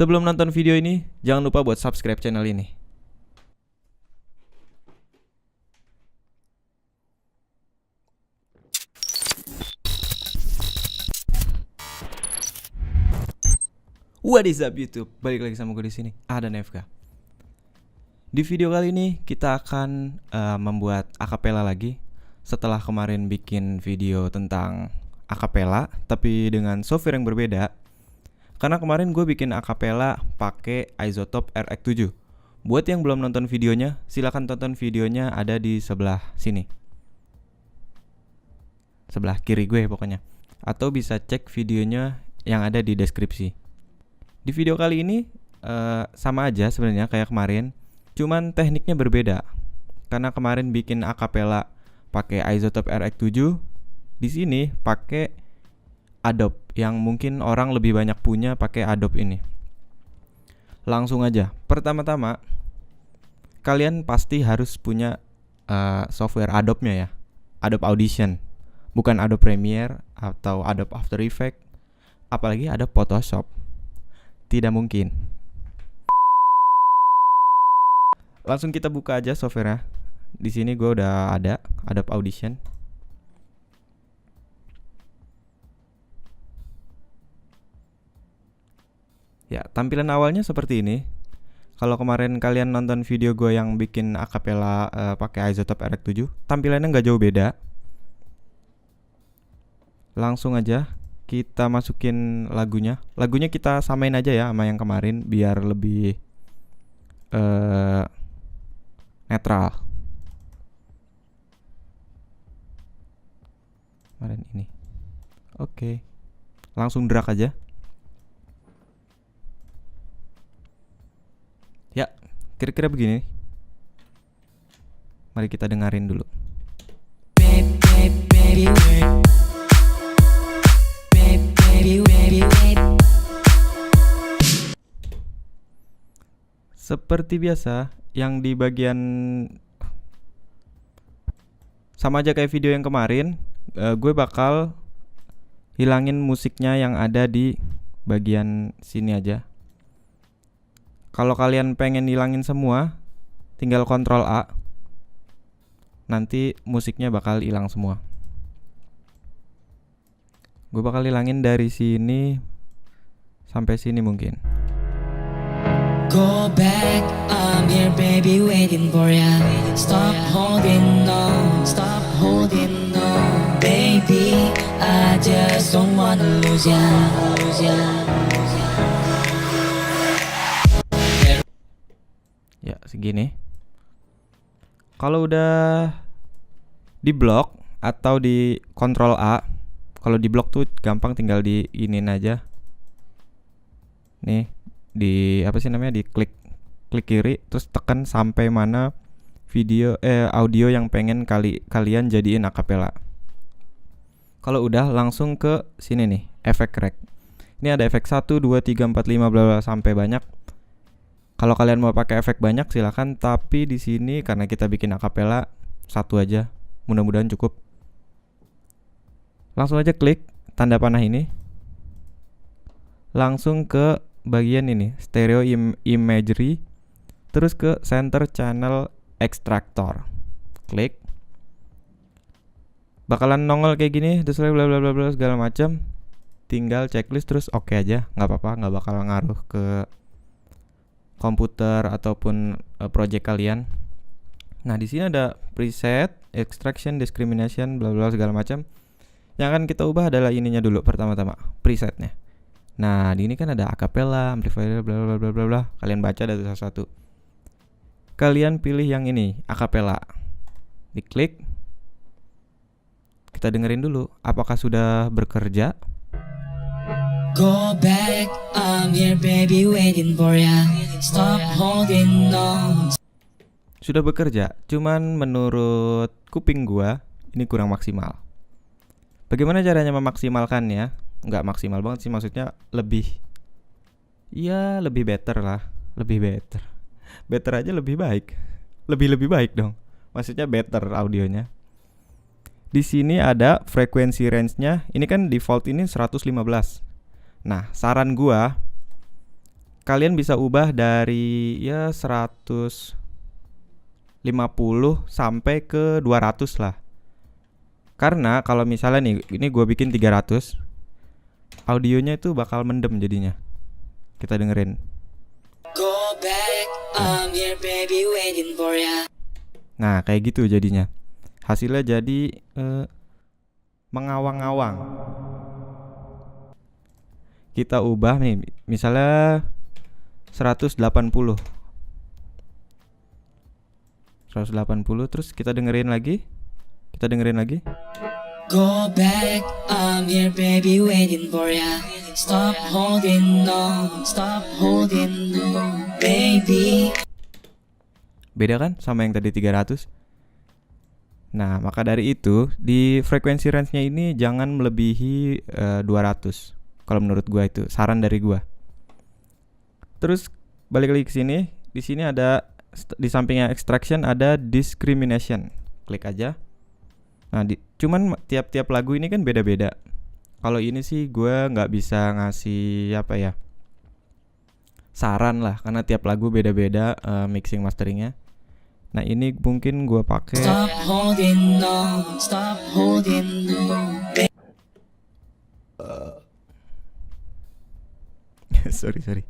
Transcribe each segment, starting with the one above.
Sebelum nonton video ini, jangan lupa buat subscribe channel ini. What is up YouTube? Balik lagi sama gue di sini, A dan FK. Di video kali ini kita akan membuat akapela lagi. Setelah kemarin bikin video tentang akapela, tapi dengan software yang berbeda. Karena kemarin gue bikin akapela pakai iZotope RX7. Buat yang belum nonton videonya, silakan tonton videonya, ada di sebelah sini, sebelah kiri gue pokoknya. Atau bisa cek videonya yang ada di deskripsi. Di video kali ini sama aja sebenarnya kayak kemarin, cuman tekniknya berbeda. Karena kemarin bikin akapela pakai iZotope RX7, di sini pakai Adobe yang mungkin orang lebih banyak punya pakai Adobe ini. Langsung aja. Pertama-tama kalian pasti harus punya software Adobe-nya ya. Adobe Audition, bukan Adobe Premiere atau Adobe After Effects, apalagi Adobe Photoshop. Tidak mungkin. Langsung kita buka aja software-nya. Di sini gue udah ada Adobe Audition. Ya, tampilan awalnya seperti ini. Kalau kemarin kalian nonton video gue yang bikin akapela pakai iZotope RX7, tampilannya nggak jauh beda. Langsung aja kita masukin lagunya. Lagunya kita samain aja ya sama yang kemarin biar lebih netral. Kemarin ini. Oke. Langsung drag aja. Ya, kira-kira begini. Mari kita dengerin dulu. Seperti biasa, yang di bagian sama aja kayak video yang kemarin, gue bakal hilangin musiknya yang ada di bagian sini aja. Kalau kalian pengen hilangin semua, tinggal Ctrl A. Nanti musiknya bakal hilang semua. Gue bakal hilangin dari sini sampai sini mungkin. Go back, I'm here baby waiting for ya. Stop holding on, stop holding on. Baby, I just don't wanna lose ya, lose ya. Ya, segini. Kalau udah di blok atau di Ctrl A, kalau di blok tuh gampang, tinggal di inin aja. Nih, di apa sih namanya? Di klik kiri terus tekan sampai mana video audio yang pengen kalian jadiin akapela. Kalau udah, langsung ke sini nih, efek rec. Ini ada efek 1 2 3 4 5 bla bla sampai banyak. Kalau kalian mau pakai efek banyak silakan, tapi di sini karena kita bikin akapela satu aja, mudah-mudahan cukup. Langsung aja klik tanda panah ini. Langsung ke bagian ini, stereo imagery, terus ke center channel extractor. Klik. Bakalan nongol kayak gini, terus bla bla bla bla segala macam. Tinggal checklist terus oke aja, nggak apa-apa, nggak bakal ngaruh ke komputer ataupun project kalian. Nah, di sini ada preset, extraction, discrimination, bla bla segala macam. Yang akan kita ubah adalah ininya dulu pertama-tama, presetnya. Nah, di ini kan ada akapela, amplifier, bla bla bla bla bla. Kalian baca dari satu-satu. Kalian pilih yang ini, akapela. Diklik. Kita dengerin dulu apakah sudah bekerja. Go back, I'm here baby waiting for ya. Stop holding on. Sudah bekerja, cuman menurut kuping gua ini kurang maksimal. Bagaimana caranya memaksimalkannya? Nggak maksimal banget sih, maksudnya lebih, ya lebih better lah, lebih better. Better aja lebih baik, lebih baik dong. Maksudnya better audionya. Di sini ada frekuensi range-nya. Ini kan default ini 115. Nah, saran gua kalian bisa ubah dari ya 150 sampai ke 200 lah. Karena kalau misalnya nih, ini gue bikin 300, audionya itu bakal mendem jadinya. Kita dengerin. Go back, I'm here baby waiting for ya. Nah kayak gitu jadinya. Hasilnya jadi mengawang-awang. Kita ubah nih, misalnya 180, terus kita dengerin lagi. Go back, I'm here baby waiting for ya. Stop holding on, baby. Beda kan sama yang tadi 300. Nah maka dari itu di frekuensi range-nya ini jangan melebihi 200. Kalau menurut gua itu saran dari gua. Terus balik lagi ke sini. Di sini ada di sampingnya extraction ada discrimination. Klik aja. Nah, cuman tiap-tiap lagu ini kan beda-beda. Kalau ini sih gua nggak bisa ngasih apa ya, saran lah, karena tiap lagu beda-beda mixing masteringnya. Nah ini mungkin gua pakai Stop holding on, sorry.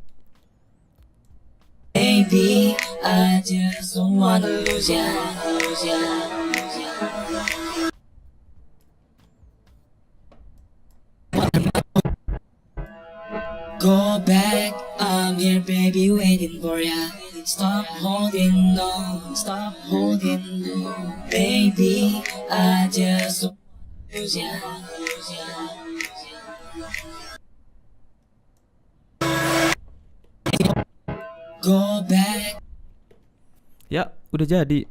baby. I just don't wanna lose ya. Go back, I'm here baby waiting for ya. Stop holding on, baby. I just don't wanna lose ya. Go back. ya udah jadi.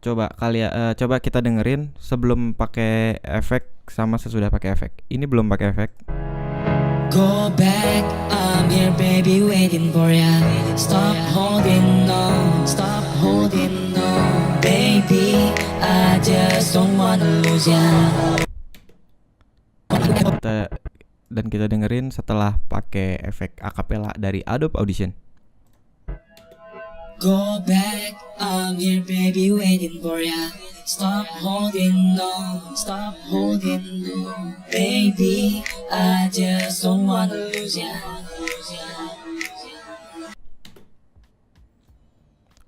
Coba kita dengerin sebelum pakai efek sama sesudah pakai efek. Ini belum pakai efek. Go back, I'm here baby waiting for ya. Stop holding on, baby. I just don't wanna lose ya. Kita dengerin setelah pakai efek acapella dari Adobe Audition. Go back, I'm here baby waiting for ya. Stop holding on, baby. I just don't wanna lose ya.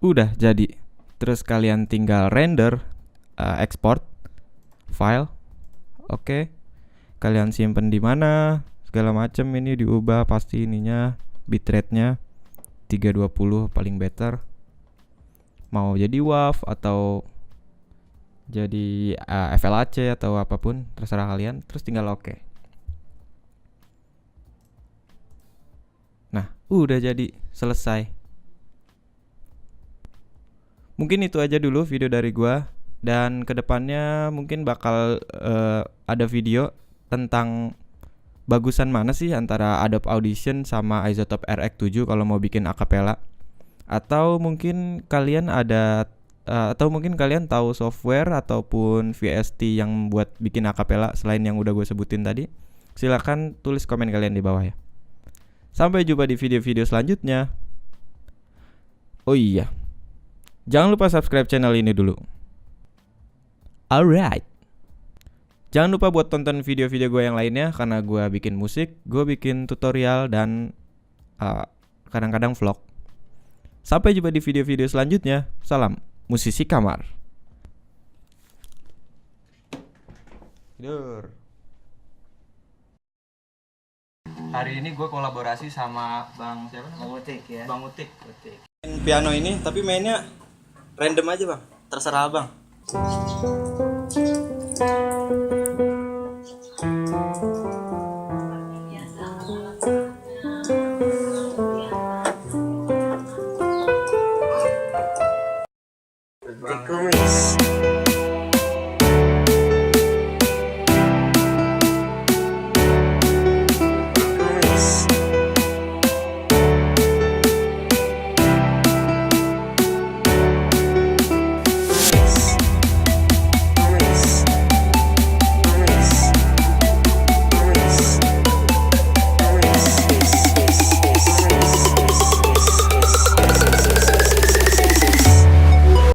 Udah jadi. Terus kalian tinggal render, export file. Oke. Kalian simpen di mana? Segala macam ini diubah pasti ininya, bitrate-nya 320 paling better. Mau jadi WAV atau jadi FLAC atau apapun, terserah kalian. Terus tinggal oke. Nah, udah jadi, selesai. Mungkin itu aja dulu video dari gua, dan kedepannya mungkin bakal ada video tentang bagusan mana sih antara Adobe Audition sama Isotope RX7 kalau mau bikin acapella. Atau mungkin kalian tahu software ataupun VST yang buat bikin acapella selain yang udah gue sebutin tadi. Silakan tulis komen kalian di bawah ya. Sampai jumpa di video-video selanjutnya. Oh iya, jangan lupa subscribe channel ini dulu. Alright. Jangan lupa buat tonton video-video gue yang lainnya, karena gue bikin musik, gue bikin tutorial, dan kadang-kadang vlog. Sampai jumpa di video-video selanjutnya. Salam musisi kamar. Tidur. Hari ini gue kolaborasi sama Bang siapa namanya? Bang Utik ya. Bang Utik. Main piano ini, tapi mainnya random aja bang. Terserah abang.